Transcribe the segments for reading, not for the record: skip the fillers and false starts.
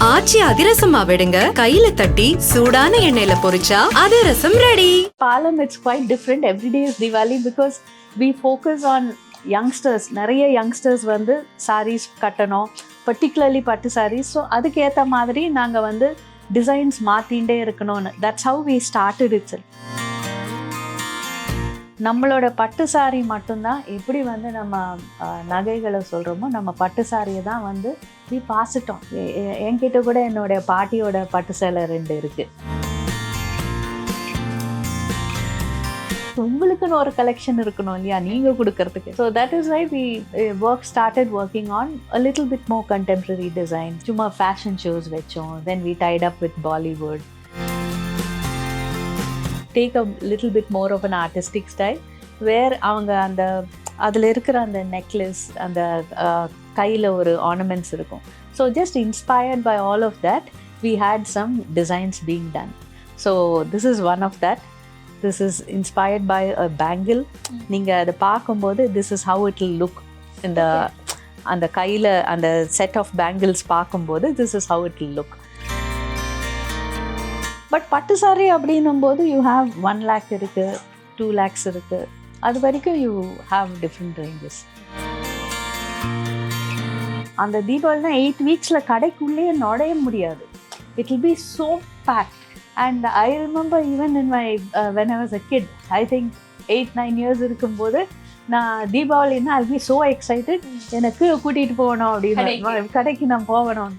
ஆச்சி அதிரசமா விடுங்க, கையில தட்டி சூடான எண்ணெயில பொரிச்சா அதிரசம் ready. Palam, it's quite different. Every day is Diwali because we focus on youngsters. நிறைய youngsters வந்து sarees கட்டணும், particularly பட்டு sarees. ஸோ அதுக்கேற்ற மாதிரி நாங்கள் வந்து டிசைன்ஸ் மாற்றிகிட்டே இருக்கணும்னு. That's how we started it's. நம்மளோட பட்டு சாரி மட்டும்தான் எப்படி வந்து நம்ம நகைகளை சொல்கிறோமோ, நம்ம பட்டு சாரியை தான் வந்து வி பாசிட்டோம். என்கிட்ட கூட என்னோட பாட்டியோட பட்டு சேலை 2 இருக்குது. உங்களுக்குன்னு ஒரு கலெக்ஷன் இருக்கணும் இல்லையா, நீங்கள் கொடுக்கறதுக்கு. So that is why we started working on a little bit more contemporary design. சும்மா ஃபேஷன் ஷோஸ் வச்சோம். Then we tied up with Bollywood. Take a little bit more of an artistic style where அவங்க அந்த அதில் இருக்கிற அந்த necklace, அந்த கையில் ஒரு ஆர்னமெண்ட்ஸ் இருக்கும். So just inspired by all of that we had some designs being done. So this is one of that. This is inspired by a bangle. நீங்கள் அதை பார்க்கும்போது this is how it will look இந்த அந்த கையில் அந்த set of bangles பார்க்கும்போது this is how it will look. But பட்டு sorry அப்படின்னும் போது யூ ஹாவ் 1 lakh இருக்குது, 2 lakhs இருக்குது. அது வரைக்கும் யூ ஹாவ் டிஃப்ரெண்ட் ரேஞ்சஸ். அந்த தீபாவளினா 8 weeksல கடைக்குள்ளேயே நுழைய முடியாது. It will be so packed. And I remember even in my when I was a kid, I think 8-9 years இருக்கும்போது நான் தீபாவளின்னா I will be so excited. எனக்கு கூட்டிகிட்டு போகணும் அப்படின்னு, கடைக்கு நான் போகணும்.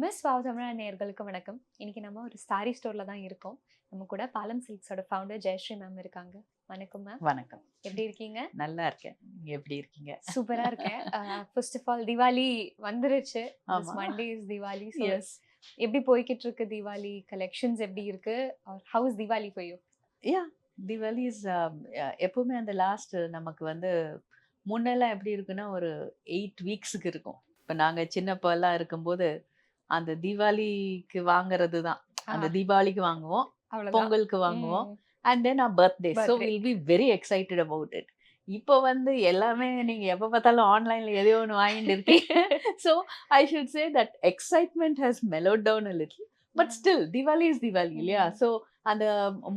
மிஸ் வாவ் தமிழா நேயர்களுக்கு வணக்கம். இன்னைக்கு நம்ம ஒரு சாரி ஸ்டோர்ல தான் இருக்கோம். நம்ம கூட பாலம் சில்க்ஸோட ஃபவுண்டர் ஜெயஸ்ரீ மேம் இருக்காங்க. வணக்கம் மேம். வணக்கம். எப்படி இருக்கீங்க? நல்லா இருக்கேன். நீங்க எப்படி இருக்கீங்க? சூப்பரா இருக்கேன். ஃபர்ஸ்ட் ஆஃப் ஆல் திவாலி வந்துருச்சு. Monday is Diwali. எஸ், எப்படி போய்கிட்டு இருக்கு திவாலி கலெக்ஷன்ஸ்? எப்படி இருக்கு? How is Diwali for you? Yeah, Diwali is எப்பவுமே அந்த லாஸ்ட் நமக்கு வந்து முன்னெல்லாம் எப்படி இருக்குன்னா ஒரு 8 weeksக்கு இருக்கும். இப்போ நாங்கள் சின்னப்பெல்லாம் இருக்கும்போது அந்த தீபாவளிக்கு வாங்குறது தான். அந்த தீபாவளிக்கு வாங்குவோம், பொங்கலுக்கு வாங்குவோம், and then our birthday. So we'll be very excited about it. இப்போ வந்து எல்லாமே நீங்க எப்போ பார்த்தாலும் ஆன்லைன்ல எதையோ ஒன்று வாங்கிட்டு இருக்கீங்க. So I should say that excitement has mellowed down a little, but still Diwali is Diwali இல்லையா? ஸோ அந்த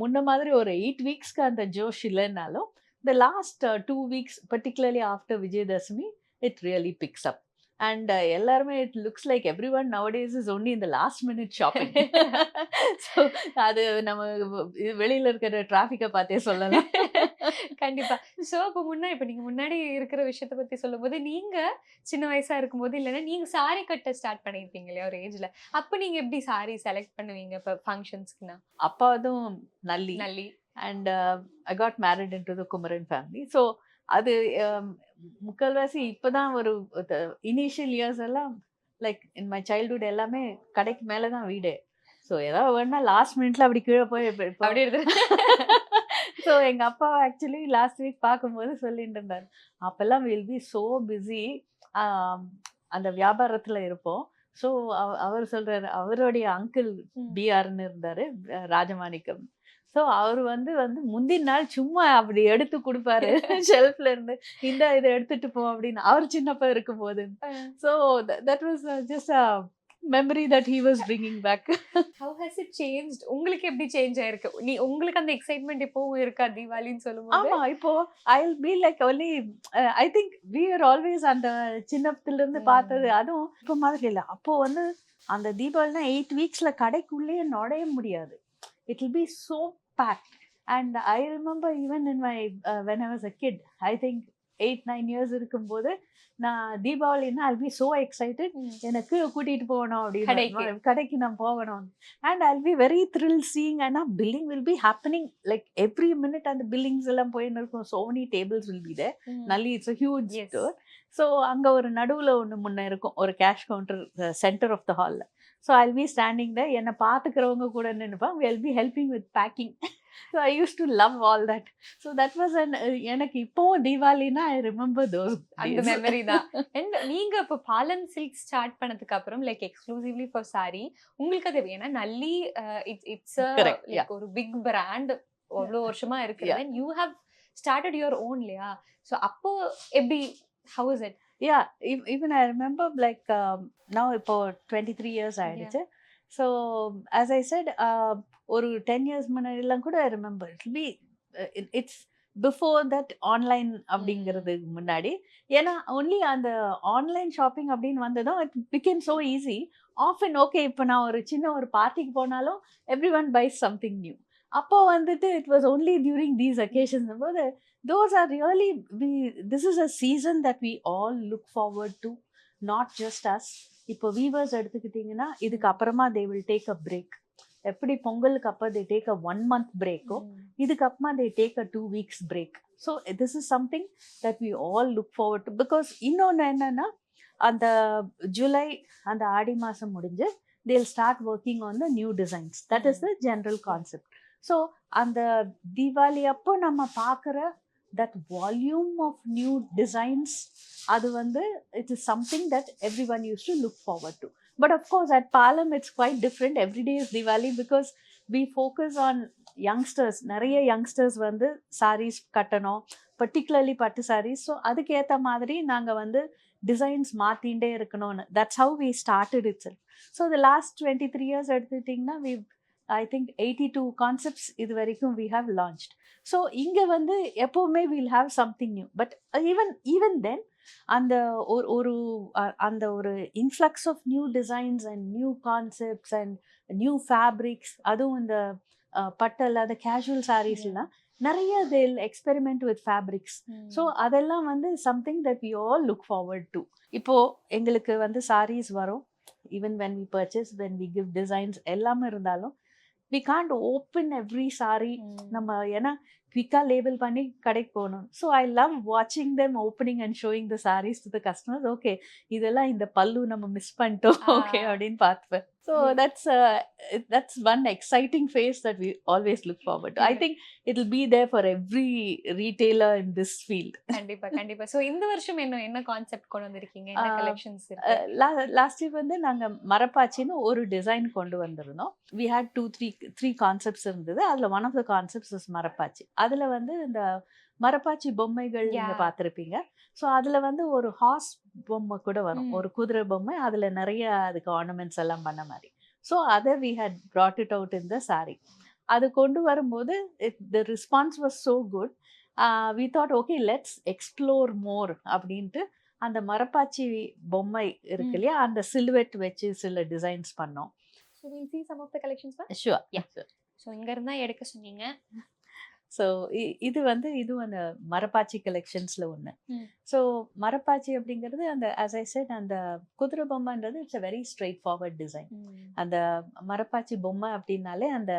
முன்ன மாதிரி ஒரு 8 weeksக்கு அந்த ஜோஷ் இல்லைன்னாலும் the last 2 weeks, particularly after Vijayadashami, it really picks up. And எல்லாருமே it looks like everyone nowadays is only in the last minute shopping. So அது நம்ம வெளியில இருக்கிற டிராஃபிக்கை பார்த்தே சொல்லலாம். கண்டிப்பா. ஸோ இப்போ நீங்க முன்னாடி இருக்கிற விஷயத்த பத்தி சொல்லும்போது, நீங்க சின்ன வயசா இருக்கும்போது இல்லைன்னா நீங்க சாரி கட்ட ஸ்டார்ட் பண்ணிருப்பீங்க இல்லையா ஒரு ஏஜ்ல, அப்ப நீங்க எப்படி சாரி செலக்ட் பண்ணுவீங்க இப்போ ஃபங்க்ஷன்ஸ்க்குனா? அப்பா அதுவும் Nalli. And I got married into the Kumaran family. So அது முக்கால்வாசி இப்போதான் ஒரு இனிஷியல் இயர்ஸ் எல்லாம் லைக் இன் மை சைல்ட்ஹுட் எல்லாமே கடைக்கு மேலே தான் வீடு. ஸோ ஏதாவது வேணா லாஸ்ட் மினிட்ல அப்படி கீழே போய் அப்படி எடுத்து. ஸோ எங்கள் அப்பா ஆக்சுவலி லாஸ்ட் வீக் பார்க்கும்போது சொல்லிட்டு இருந்தார், அப்போல்லாம் வில் பி ஸோ பிஸி, அந்த வியாபாரத்தில் இருப்போம். ஸோ அவர் சொல்கிறார், அவருடைய அங்கிள் பிஆர்னு இருந்தார், ராஜமாணிக்கம். ஸோ அவர் வந்து முந்தின நாள் சும்மா அப்படி எடுத்து கொடுப்பாரு ஷெல்ஃப்ல இருந்து, இந்த இதை எடுத்துட்டு போ அப்படின்னு, அவர் சின்னப்பா இருக்கும்போது. So that was just a memory that he was bringing back. How has it changed? உங்களுக்கு எப்படி சேஞ்ச் ஆயிருக்கு? உங்களுக்கு அந்த எக்ஸைட்மெண்ட் இப்போவும் இருக்கா தீபாவளின்னு சொல்லும்போது? ஆமா, இப்போ I will be like only I think we are always அந்த சின்னத்துல இருந்து பார்த்தது. அதுவும் இப்போ மாதிரி இல்லை. அப்போ வந்து அந்த தீபாவளினா 8 weeksல கடைக்குள்ளேயே நுழைய முடியாது. It will be so packed. And I remember even in my when I was a kid, I think 8-9 years இருக்கும்போது நான் தீபாவளின்னா I'll be so excited. எனக்கு கூட்டிகிட்டு போகணும் அப்படின்னு, கடைக்கு நான் போகணும். And I'll be very thrilled seeing, and billing will be happening like every minute. And the billings எல்லாம் போயின்னு இருக்கும். So many tables will be there. Nalli, it's a huge store. So அங்கே ஒரு நடுவில் ஒன்று முன்னே இருக்கும், ஒரு cash counter center of the ஹாலில். So I will be standing the, என்னை பார்த்துக்கிறவங்க கூட நினைப்பாங்க, will be helping with packing. So I used to love all that. So that was எனக்கு இப்போவும் தீபாவளினா I remember those அந்த days. மெமரி தான். And நீங்க இப்ப பாலம் சில்க் ஸ்டார்ட் பண்ணதுக்கு அப்புறம் லைக் எக்ஸ்க்ளூசிவ்லி ஃபார் சாரி உங்களுக்கு அது ஏன்னா நல்லி இட்ஸ் Correct, yeah. லைக் ஒரு பிக் பிராண்ட் அவ்வளவு வருஷமா இருக்கு. Yeah. then you have started your own இல்லையா? so அப்போ எப்படி how is it? Yeah, even I remember like now இப்போ 23 years ஆயிடுச்சு. So as I said, ஒரு 10 years முன்னாடிலாம் கூட I remember it'll be it's before that online அப்படிங்கிறதுக்கு முன்னாடி. ஏன்னா only அந்த ஆன்லைன் ஷாப்பிங் அப்படின்னு வந்ததும் it became so easy. Often okay இப்போ நான் ஒரு சின்ன ஒரு பார்ட்டிக்கு போனாலும் everyone buys something new. அப்போ வந்துட்டு it was only during these occasions. போது those are really this is a season that we all look forward to, not just us. இப்போ வீவர்ஸ் எடுத்துக்கிட்டீங்கன்னா இதுக்கு அப்புறமா they will take a break. எப்படி பொங்கலுக்கு அப்போ they take a 1 month breakோ இதுக்கு அப்புறமா they take a 2 weeks break. So this is something that we all look forward to because இன்னொன்று என்னன்னா அந்த ஜூலை அந்த ஆடி மாதம் முடிஞ்சு they'll start working on the new designs. That is the general concept. So அந்த தீபாவளி அப்போ நம்ம பார்க்குற that volume of new designs அது வந்து it is something that everyone used to look forward to. But of course at Palam it's quite different. Every day is Diwali because we focus on youngsters. நிறைய youngsters வந்து sarees கட்டணும், particularly பட்டு sarees. So அதுக்கு ஏற்ற மாதிரி நாங்கள் வந்து designs மாற்றிகிட்டே இருக்கணும்னு. that's how we started itself. So the last 23 years எடுத்துக்கிட்டிங்கன்னா we've I think 82 concepts இது வரைக்கும் we have launched. So இங்க வந்து எப்போவுமே we'll have something new. But even then அந்த அந்த ஒரு influx of new designs and new concepts and new fabrics அதுவும் இந்த பட்டு அல்லாத கேஷுவல் சாரீஸ்லாம் நிறைய they'll experiment with fabrics. So அதெல்லாம் வந்து something that we all look forward to. இப்போ எங்களுக்கு வந்து sarees வரும், even when we purchase, when we give designs எல்லாமே இருந்தாலும் we can't open every saree. நம்ம ஏன்னா குவிக்கா லேபிள் பண்ணி கடைக்கு போகணும். ஸோ ஐ லவ் வாட்சிங் them opening and showing the saris to the customers. Okay இதெல்லாம் இந்த பல்லு நம்ம மிஸ் பண்ணிட்டோம் ஓகே அப்படின்னு பார்த்துப்பேன். So that's one exciting phase that we always look forward to. I think it'll be there for every retailer in this field. கண்டிப்பா கண்டிப்பா. So இந்த வருஷம் என்ன கான்செப்ட் கொண்டு வந்திருக்கீங்க? என்ன கலெக்ஷன்ஸ் இருக்கு? லாஸ்ட் இயர் வந்து நாங்க மரப்பாச்சின்னு ஒரு டிசைன் கொண்டு வந்திருந்தோம். we had 3 கான்செப்ட்ஸ் இருந்தது. அதுல one of the concepts is மரப்பாச்சி. அதுல வந்து இந்த மரப்பாச்சி பொம்மைகள் நீங்க பார்த்திருப்பீங்க. ஸோ அதுல வந்து ஒரு ஹார்ஸ் பொம்மை கூட வரும், ஒரு குதிரை பொம்மை. அதுல நிறைய அதுக்கு ஆர்னமெண்ட்ஸ் எல்லாம் பண்ண மாதிரி. ஸோ அதை we had brought it out in the saree. அது கொண்டு வரும்போது the response was so good. We thought okay let's explore more அப்படின்ட்டு அந்த மரப்பாச்சி பொம்மை இருக்கு இல்லையா, அந்த சிலுவெட் வச்சு சில டிசைன்ஸ் பண்ணோம். So we'll see some of the collections. Sure. Yeah. So இங்க இருந்தா எடுக்க சொன்னீங்க. ஸோ இது வந்து அந்த மரப்பாச்சி கலெக்ஷன்ஸ்ல ஒன்று. ஸோ மரப்பாச்சி அப்படிங்கிறது அந்த as I said அந்த குதிரை பொம்மைன்றது it's a very straight forward design. அந்த மரப்பாச்சி பொம்மை அப்படின்னாலே அந்த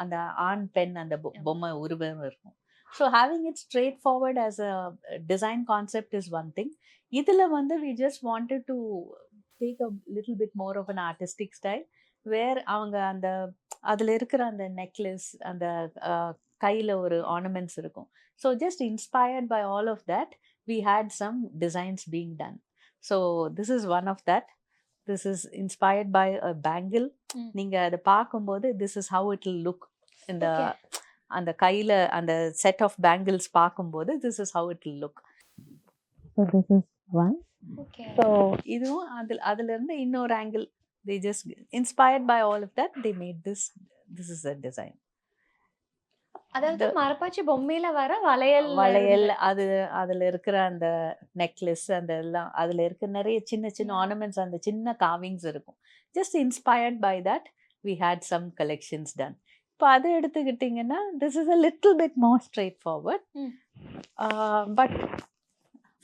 அந்த ஆண் பெண் அந்த பொம்மை உருவம் இருக்கும். So having it straight forward as a design concept is one thing. இதில் வந்து we just wanted to take a little bit more of an artistic style where அவங்க அந்த அதில் இருக்கிற அந்த நெக்லஸ் அந்த கையில் ஒரு ஆர்னமெண்ட்ஸ் இருக்கும். So just inspired by all of that we had some designs being done. So this is one of that. This is inspired by a bangle. நீங்க அதை பார்க்கும்போது this is how it will look in the அந்த கையில் அந்த set of bangles பார்க்கும்போது this is how it will look. So this is one. Okay. So இதுவும் அதுல இருந்து இன்னொரு angle they just inspired by all of that they made this is a design. அதாவது மரப்பாச்சி பொம்மையில வர வளையல் அது அதுல இருக்கிற அந்த நெக்லஸ் அந்த எல்லாம் அதுல இருக்க நிறைய சின்ன சின்ன ஆர்னமெண்ட்ஸ் அந்த சின்ன காவிங்ஸ் இருக்கும். just inspired by that we had some collections done. இப்போ அதை எடுத்துக்கிட்டிங்கன்னா this is a little bit more straightforward. But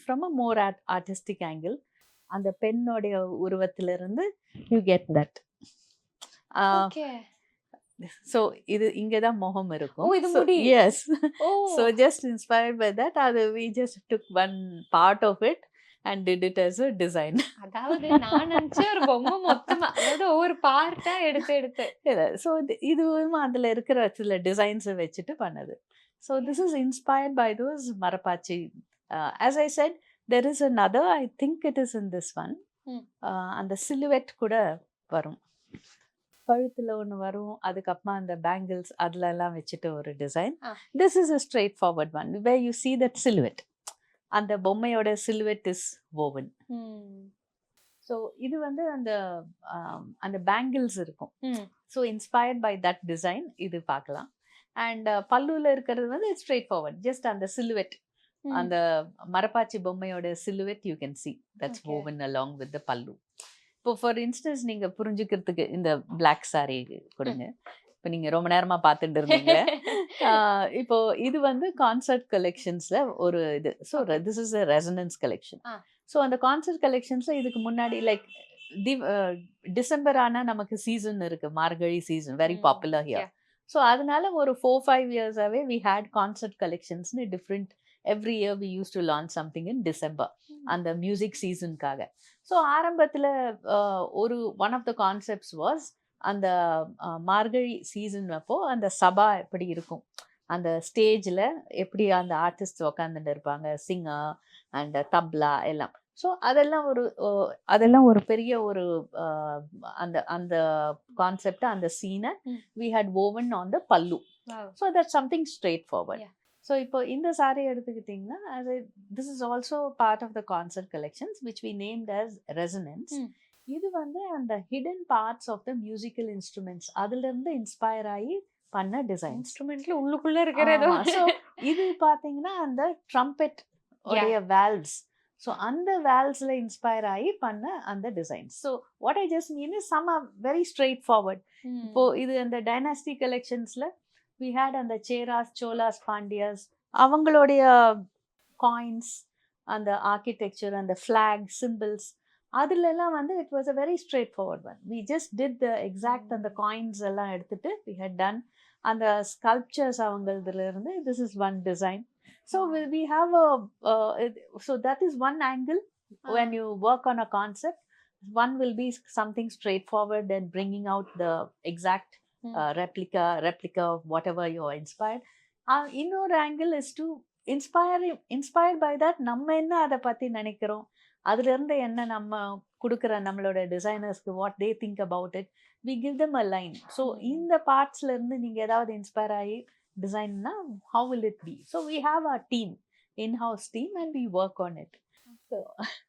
from a more artistic angle அந்த பெண்ணோடைய உருவத்திலிருந்து you get that. Okay. So இது இங்கதான் முகம் இருக்கும். இது முடி. Yes. So just inspired by that we just took one part of it and did it as a design. அதாவது நான் நினைச்ச ஒரு பொம்மை மொத்தமா, அதாவது ஒவ்வொரு பார்ட்டா எடுத்து எடுத்து. ஸோ இதுவும் அதில் இருக்கிற சில டிசைன்ஸை வச்சுட்டு பண்ணது. So this is inspired by those மரப்பாச்சி. As I said there is another, I think it is in this one. அந்த சிலுவெட் கூட வரும், கழுத்தில் ஒன்று வரும், அதுக்கப்புறமா அந்த பேங்கிள்ஸ் அதுலலாம் வச்சுட்டு ஒரு design. This is a straightforward one where you see that silhouette. அந்த பொம்மையோட சிலுவெட் இஸ் woven. ஸோ இது வந்து அந்த அந்த பேங்கிள்ஸ் இருக்கும். So inspired by that design இது பார்க்கலாம். அண்ட் பல்லுவில் இருக்கிறது வந்து ஸ்ட்ரெயிட் ஃபார்வர்ட், ஜஸ்ட் அந்த சிலுவெட், அந்த மரப்பாச்சி பொம்மையோட silhouette you can see that's woven along with the பல்லு. இப்போ ஃபார் இன்ஸ்டன்ஸ் நீங்கள் புரிஞ்சுக்கிறதுக்கு இந்த பிளாக் saree கொடுங்க. இப்போ நீங்கள் ரொம்ப நேரமாக பார்த்துட்டு இருந்தீங்க. இப்போ இது வந்து கான்சர்ட் கலெக்ஷன்ஸில் ஒரு இது. So this is a resonance collection. So அந்த கான்சர்ட் கலெக்ஷன்ஸில் இதுக்கு முன்னாடி லைக் டிசம்பர் ஆனால் நமக்கு சீசன் இருக்குது, Margazhi season very popular here. So அதனால ஒரு 4-5 இயர்ஸாகவே வி ஹேட் கான்சர்ட் கலெக்ஷன்ஸ்னு different. Every year we use to launch something in December அந்த மியூசிக் சீசனுக்காக. ஸோ ஆரம்பத்தில் ஒரு one of the concepts was அந்த மார்கழி சீசன் அப்போ அந்த சபா எப்படி இருக்கும், அந்த ஸ்டேஜில் எப்படி அந்த ஆர்டிஸ்ட் உக்காந்துட்டு இருப்பாங்க, சிங்கர் அண்ட் தப்லா எல்லாம். ஸோ அதெல்லாம் ஒரு பெரிய ஒரு அந்த அந்த கான்செப்ட், அந்த சீனை we had woven on the pallu. So that something straightforward. So இப்போ இந்த சாரி எடுத்துக்கிட்டிங்கன்னா this is also part of the concert collections which we named as resonance. இது வந்து அந்த hidden parts of the musical instruments அதுலேருந்து inspire ஆகி பண்ண design. இன்ஸ்ட்ருமெண்ட்ல உள்ளுக்குள்ள இருக்கிறதோ. ஸோ இது பார்த்தீங்கன்னா அந்த ட்ரம்பெட் உடைய வேல்வ்ஸ். ஸோ அந்த வேல்வ்ஸில் இன்ஸ்பயர் ஆகி பண்ண அந்த designs. So what I just mean is some are very straightforward. இப்போ இது அந்த டைனாஸ்டி கலெக்ஷன்ஸில் we had அந்த சேராஸ், சோலாஸ், பாண்டியாஸ் அவங்களுடைய காயின்ஸ், அந்த ஆர்கிடெக்சர், அந்த ஃப்ளாக் சிம்பிள்ஸ் அதுலெல்லாம் வந்து it was a very straightforward one. We just did the exact அந்த காயின்ஸ் எல்லாம் எடுத்துட்டு வி ஹட் டன் அந்த ஸ்கல்ப்சர்ஸ் அவங்களதுல இருந்து this is one design. So we have so that is one angle when you work on a concept. One will be something straightforward and bringing out the exact replica of whatever you're inspired. இன்னொரு angle is to inspired by that நம்ம என்ன அதை பற்றி நினைக்கிறோம், அதுலேருந்து என்ன நம்ம கொடுக்குற நம்மளோட டிசைனர்ஸ்க்கு what they think about it, we give them a line. So இந்த பார்ட்ஸ்லேருந்து நீங்கள் ஏதாவது இன்ஸ்பயர் ஆகி டிசைன்னா how will it be. So we have a team, inhouse team, and we work on it.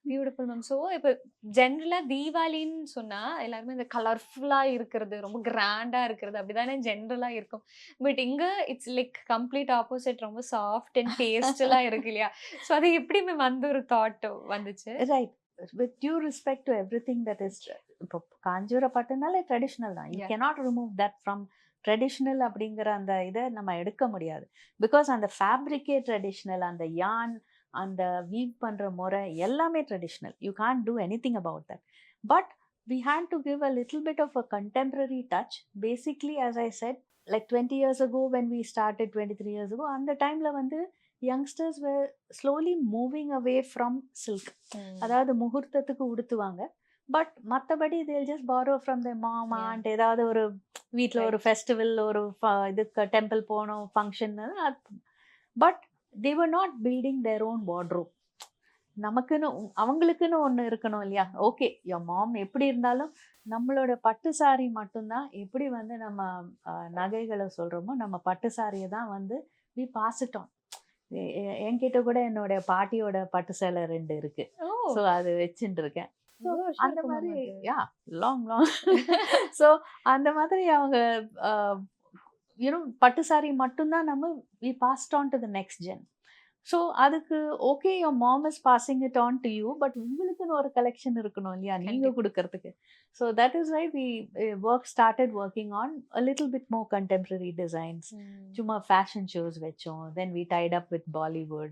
Beautiful ma'am. So இப்போ ஜென்ரலாக தீபாவளின்னு சொன்னால் எல்லாருமே இந்த கலர்ஃபுல்லாக இருக்கிறது, ரொம்ப கிராண்டாக இருக்கிறது அப்படிதானே ஜென்ரலாக இருக்கும். பட் இங்கே இட்ஸ் லைக் கம்ப்ளீட் ஆப்போசிட், ரொம்ப சாஃப்ட் அண்ட் டேஸ்டெல்லாம் இருக்கு இல்லையா? ஸோ அது எப்படி மேம் அந்த ஒரு தாட் வந்துச்சு? Right, with due respect to everything that is. இப்போ காஞ்சிபுரம் பட்டுனாலே ட்ரெடிஷ்னல் தான். You cannot remove that from traditional அப்படிங்கிற அந்த இதை நம்ம எடுக்க முடியாது. பிகாஸ் அந்த ஃபேப்ரிக்கே ட்ரெடிஷ்னல், அந்த யான், அந்த வீவ் பண்ணுற முறை எல்லாமே traditional. You can't two anything about that. But we had to give a little bit of a contemporary touch. Basically, as I said, like 20 years ago when we started, 23 years ago, அந்த டைமில் வந்து youngsters were slowly moving away from silk. அதாவது முகூர்த்தத்துக்கு உடுத்துவாங்க, but மற்றபடி they'll just borrow from their mom, aunt. ஏதாவது ஒரு வீட்டில் ஒரு ஃபெஸ்டிவல், ஒரு இதுக்கு டெம்பிள் போனோம் function, but they were not building their own wardrobe. நமக்குன்னு அவங்களுக்குன்னு ஒன்று இருக்கணும் இல்லையா? ஓகே, your mom எப்படி இருந்தாலும் நம்மளோட பட்டு சாரி மட்டும்தான். எப்படி வந்து நம்ம நகைகளை சொல்கிறோமோ நம்ம பட்டு சாரியை தான் வந்து we pass it on. என்கிட்ட கூட என்னோட பாட்டியோட பட்டு சேலை 2 இருக்கு. ஸோ அது வச்சுட்டு இருக்கேன். ஸோ அந்த மாதிரி லாங் ஸோ அந்த மாதிரி அவங்க பட்டு சாரி மட்டும்தான் நம்ம we passed on to the next gen. So அதுக்கு okay, your mom is passing it on to you, but உங்களுக்குன்னு ஒரு கலெக்ஷன் இருக்கணும் இல்லையா நீங்கள் கொடுக்கறதுக்கு. So that is why we started working on a little bit more contemporary designs. சும்மா fashion shows வச்சோம். then we tied up with Bollywood.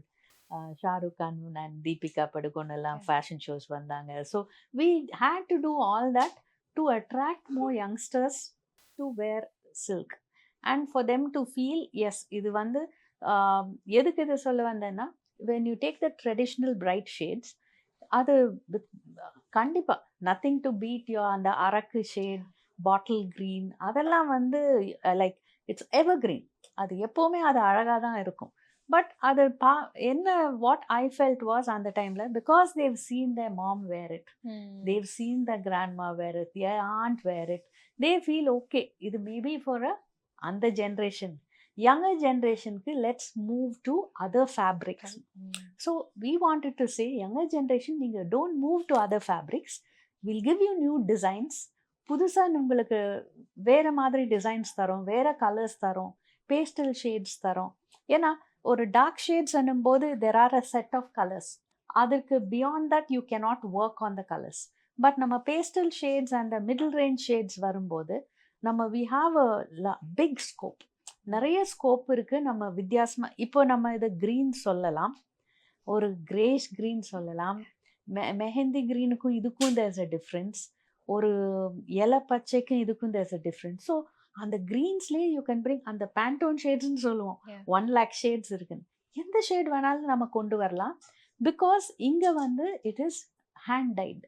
Shahrukh Khan and Deepika Padukone எல்லாம் fashion shows வந்தாங்க. So we had to do all that to attract more youngsters to wear silk and for them to feel, yes, இது வந்து எதுக்கு இது சொல்ல வந்தேன்னா, when you take the traditional bright shades, அது கண்டிப்பா நத்திங் டு பீட் யோ அந்த அரக்கு ஷேட், பாட்டில் கிரீன், அதெல்லாம் வந்து லைக் இட்ஸ் எவர் கிரீன். அது எப்போவுமே அது அழகாக தான் இருக்கும். பட் அது என்ன வாட் ஐ ஃபெல்ட் வாஸ் அந்த டைம்ல, because they've seen the mom wear it, they've seen the grandma wear it, the aunt wear it, they feel okay இது மேபி ஃபார் அந்த ஜென்ரேஷன். younger generationக்கு let's move to other fabrics. So we wanted to say younger generation நீங்க don't move to other fabrics, we'll give you new designs. புதுசா உங்களுக்கு வேற மாதிரி designs தரோம், வேற கலர்ஸ் தரோம், பேஸ்டல் ஷேட்ஸ் தரோம். ஏன்னா ஒரு டார்க் ஷேட்ஸ் போது there are a set of colors, அதுக்கு beyond that you cannot work on the colors. But நம்ம pastel shades and middle range shades வரும்போது நம்ம we have a big scope, நிறைய ஸ்கோப் இருக்குது. நம்ம வித்தியாசமாக இப்போ நம்ம இதை க்ரீன் சொல்லலாம், ஒரு கிரேஷ் க்ரீன் சொல்லலாம், மெஹந்தி க்ரீனுக்கும் இதுக்கும் தேர்ஸ் அ டிஃப்ரென்ஸ், ஒரு இலை பச்சைக்கும் இதுக்கும் தேர்ஸ் அ டிஃப்ரென்ஸ். ஸோ அந்த க்ரீன்ஸ்லேயே யூ கேன் பிரிங் அந்த பேண்டோன் ஷேட்ஸ்ன்னு சொல்லுவோம், 1 lakh ஷேட்ஸ் இருக்குன்னு. எந்த ஷேட் வேணாலும் நம்ம கொண்டு வரலாம். பிகாஸ் இங்கே வந்து இட் இஸ் ஹேண்ட் டைட்.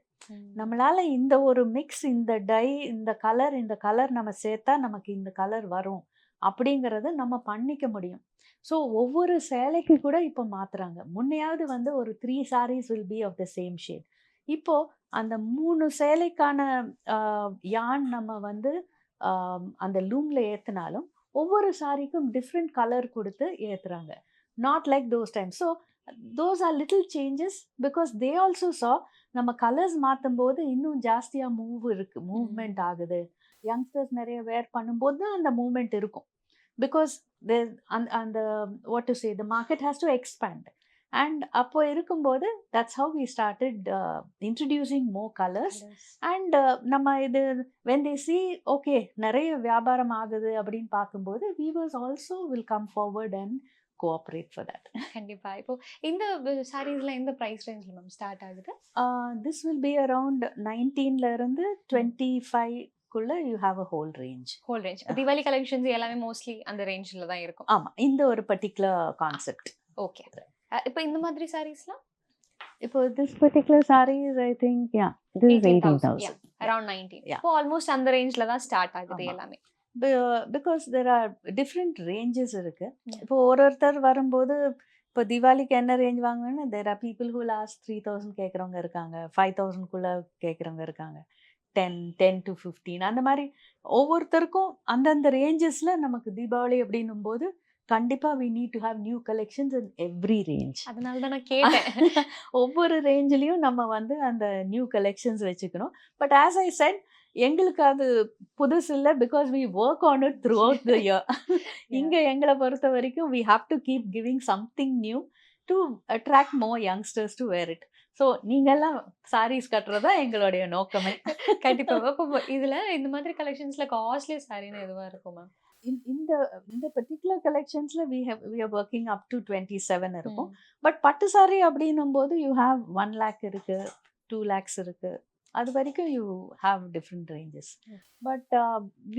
நம்மளால இந்த ஒரு மிக்ஸ், இந்த டை, இந்த கலர் நம்ம சேர்த்தா நமக்கு இந்த கலர் வரும் அப்படிங்கிறத நம்ம பண்ணிக்க முடியும். ஸோ ஒவ்வொரு சேலைக்கு கூட இப்போ மாற்றுறாங்க. முன்னையாவது வந்து ஒரு 3 sarees will be of the same shade. இப்போ அந்த 3 சேலைக்கான யான் நம்ம வந்து அந்த லூமில் ஏற்றினாலும் ஒவ்வொரு சாரிக்கும் டிஃப்ரெண்ட் கலர் கொடுத்து ஏற்றுறாங்க. Not like those time. So those are little changes because they also saw நம்ம கலர்ஸ் மாற்றும் போது இன்னும் ஜாஸ்தியாக மூவ்மெண்ட் ஆகுது. யங்ஸ்டர்ஸ் நிறைய வேர் பண்ணும்போது தான் அந்த மூவ்மெண்ட் இருக்கும். பிகாஸ் அந்த what to say the market has to expand. And அப்போ இருக்கும்போது that's how we started introducing more colours. And நம்ம இது வென் தே சி ஓகே நிறைய வியாபாரம் ஆகுது அப்படின்னு பார்க்கும்போது weavers also will come forward and cooperate for that. கண்டிப்பா. இப்போ இந்த சாரீஸ்ல எந்த பிரைஸ் ரேஞ்ச்ல மேம் ஸ்டார்ட் ஆகுது? திஸ் வில் பி அரவுண்ட் 19ல இருந்து 25 குள்ள you have a whole range. Deepavali collections எல்லாமே மோஸ்ட்லி அந்த ரேஞ்ச்ல தான் இருக்கும். ஆமா, இந்த ஒரு பர்టిక్యులர் கான்செப்ட். ஓகே. இப்போ இந்த மாதிரி சாரீஸ்லாம் இப்போ this particular sarees I think this is 18,000. Around 19. இப்போ ஆல்மோஸ்ட் அந்த ரேஞ்ச்ல தான் ஸ்டார்ட் ஆகுது எல்லாமே. Because there are different ranges இருக்கு. இப்போ ஒருத்தர் வரும்போது இப்போ தீபாவளிக்கு என்ன range வாங்குன்னு there are people who ask 3,000 கேட்குறவங்க இருக்காங்க, 5,000 குள்ள கேட்குறவங்க இருக்காங்க, 10 to 15 அந்த மாதிரி ஒவ்வொருத்தருக்கும் அந்தந்த ரேஞ்சஸில் நமக்கு தீபாவளி அப்படின்னும் போது கண்டிப்பாக we need to have new collections in every range. அதனால தான் நான் கேட்டேன். ஒவ்வொரு ரேஞ்சிலையும் நம்ம வந்து அந்த நியூ கலெக்ஷன்ஸ் வச்சுக்கணும். பட் ஆஸ் ஐ செட் எங்களுக்கு அது புதுசு இல்லை, பிகாஸ் we work on it throughout the year. இங்கே எங்களை பொறுத்த வரைக்கும் we have to keep giving something new to attract more youngsters to wear it. So நீங்கள்லாம் சாரீஸ் கட்டுறதா எங்களுடைய நோக்கமே. கண்டிப்பாக. இப்போ இதில் இந்த மாதிரி கலெக்ஷன்ஸில் காஸ்ட்லி சாரீன்னு எதுவாக இருக்குமா? இந்த particular கலெக்ஷன்ஸில் we are working up to 27 இருக்கும். பட் பட்டு சாரி அப்படின்னும் போது யூ ஹாவ் 1 lakh இருக்கு, 2 lakhs இருக்கு, அது வரைக்கும் you have different ranges. But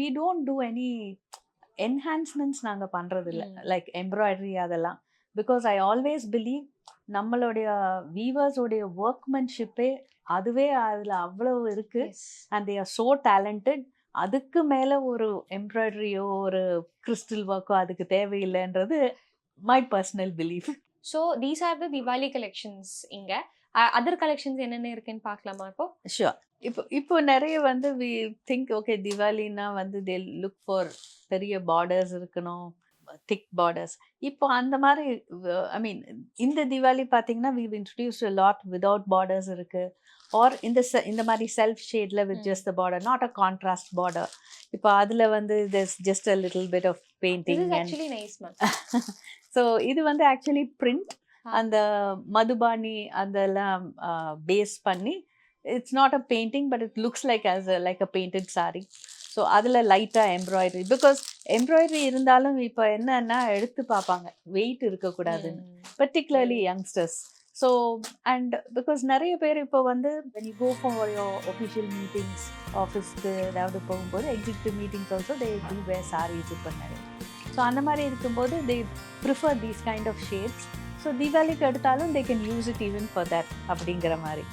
we don't do any enhancements நாங்கள் பண்ணுறது இல்லை, லைக் எம்ப்ராய்டரி அதெல்லாம். பிகாஸ் ஐ ஆல்வேஸ் பிலீவ் நம்மளுடைய வீவர்ஸோடைய ஒர்க்மென்ஷிப்பே அதுவே அதில் அவ்வளோ இருக்கு. And they are so talented. அதுக்கு மேலே ஒரு எம்ப்ராய்டரியோ ஒரு கிறிஸ்டல் ஒர்க்கோ அதுக்கு தேவையில்லைன்றது my personal belief. So these are the Diwali collections. இங்கே அதர் கலெக்ஷன்ஸ் என்னென்ன இருக்குன்னு பார்க்கலாமா? ஷுர். இப்போ நிறைய வந்து வி திங்க் ஓகே திவாலின்னா வந்து தே லுக் ஃபார் பெரிய பார்டர்ஸ் இருக்கணும், திக் பார்டர்ஸ். இப்போ அந்த மாதிரி ஐ மீன் இந்த திவாலி பார்த்தீங்கன்னா we've introduced a lot without borders இருக்கு, ஆர் இந்த மாதிரி செல்ஃப் ஷேட்ல with just the border, not a contrast border. இப்போ அதில் வந்து there's just a little bit of painting. This is actually nice, ma'am. So இது வந்து ஆக்சுவலி பிரிண்ட், அந்த மதுபானி அதெல்லாம் பேஸ் பண்ணி it's not a painting but it looks like like a painted sorry. So அதில் லைட்டாக எம்ப்ராய்டரி, பிகாஸ் எம்ப்ராய்டரி இருந்தாலும் இப்போ என்னன்னா எடுத்து பார்ப்பாங்க, வெயிட் இருக்கக்கூடாதுன்னு, particularly youngsters. So and because நிறைய பேர் இப்போ வந்து when you go for your official meetings, ஆஃபீஸ்க்கு ஏதாவது போகும்போது executive meetings also they do wear sarees இப்போ நிறைய. ஸோ அந்த மாதிரி இருக்கும்போது they prefer these kind of shades. So தீபாவளிக்கு எடுத்தாலும் they can use it even for that அப்படிங்கிற மாதிரி.